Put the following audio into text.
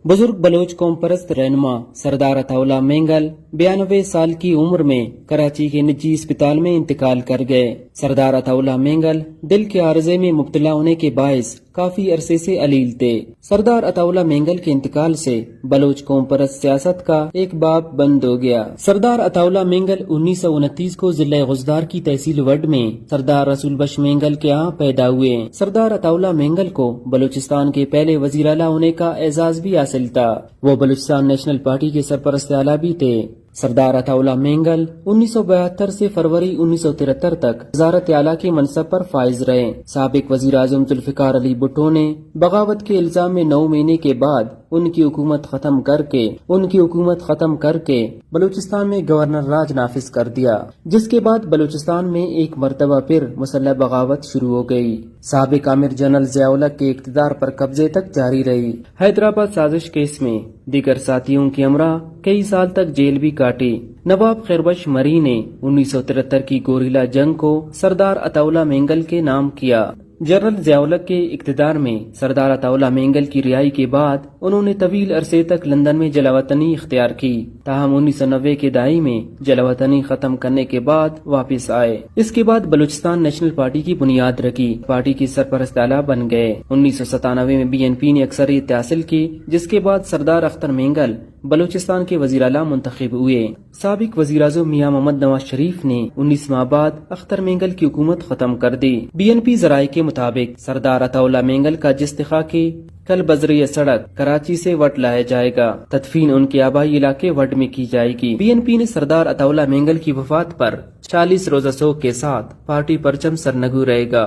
بزرگ بلوچ قوم پرست رہنما سردار عطاءاللہ مینگل 92 سال کی عمر میں کراچی کے نجی اسپتال میں انتقال کر گئے۔ سردار عطاءاللہ مینگل دل کے عارضے میں مبتلا ہونے کے باعث کافی عرصے سے علیل تھے۔ سردار عطاءاللہ مینگل کے انتقال سے بلوچ قوم پرست سیاست کا ایک باب بند ہو گیا۔ سردار عطاءاللہ مینگل 1929 کو ضلع غزدار کی تحصیل وڈ میں سردار رسول بخش مینگل کے ہاں پیدا ہوئے۔ سردار عطاءاللہ مینگل کو بلوچستان کے پہلے وزیر اعلیٰ ہونے کا اعزاز بھی حاصل تھا۔ وہ بلوچستان نیشنل پارٹی کے سرپرست اعلیٰ بھی تھے۔ سردار عطاءاللہ مینگل 1972 سے فروری 1973 تک وزارت اعلیٰ کے منصب پر فائز رہے۔ سابق وزیر اعظم ذوالفقار علی بھٹو نے بغاوت کے الزام میں 9 مہینے کے بعد ان کی حکومت ختم کر کے بلوچستان میں گورنر راج نافذ کر دیا، جس کے بعد بلوچستان میں ایک مرتبہ پھر مسلح بغاوت شروع ہو گئی۔ سابق امیر جنرل ضیاء الحق کے اقتدار پر قبضے تک جاری رہی۔ حیدرآباد سازش کیس میں دیگر ساتھیوں کے ہمراہ کئی سال تک جیل بھی کاٹی۔ نواب خیربخش مری نے 1973 کی گوریلا جنگ کو سردار عطاءاللہ مینگل کے نام کیا۔ جنرل ضیاء الحق کے اقتدار میں سردار عطاءاللہ مینگل کی رہائی کے بعد انہوں نے طویل عرصے تک لندن میں جلاوطنی اختیار کی، تاہم 1990 کے دہائی میں جلاوطنی ختم کرنے کے بعد واپس آئے۔ اس کے بعد بلوچستان نیشنل پارٹی کی بنیاد رکھی، پارٹی کی سرپرست اعلیٰ بن گئے۔ 1997 میں BNP نے اکثریت حاصل کی، جس کے بعد سردار اختر مینگل بلوچستان کے وزیر اعلیٰ منتخب ہوئے۔ سابق وزیر اعظم میاں محمد نواز شریف نے 19 ماہ بعد اختر مینگل کی حکومت ختم کر دی۔ BNP ذرائع کے مطابق سردار عطاءاللہ مینگل کا استقاقی کل بذریعہ سڑک کراچی سے وڈ لایا جائے گا۔ تدفین ان کے آبائی علاقے وڈ میں کی جائے گی۔ BNP نے سردار عطاءاللہ مینگل کی وفات پر 40 روزہ سوگ کے ساتھ پارٹی پرچم سرنگو رہے گا۔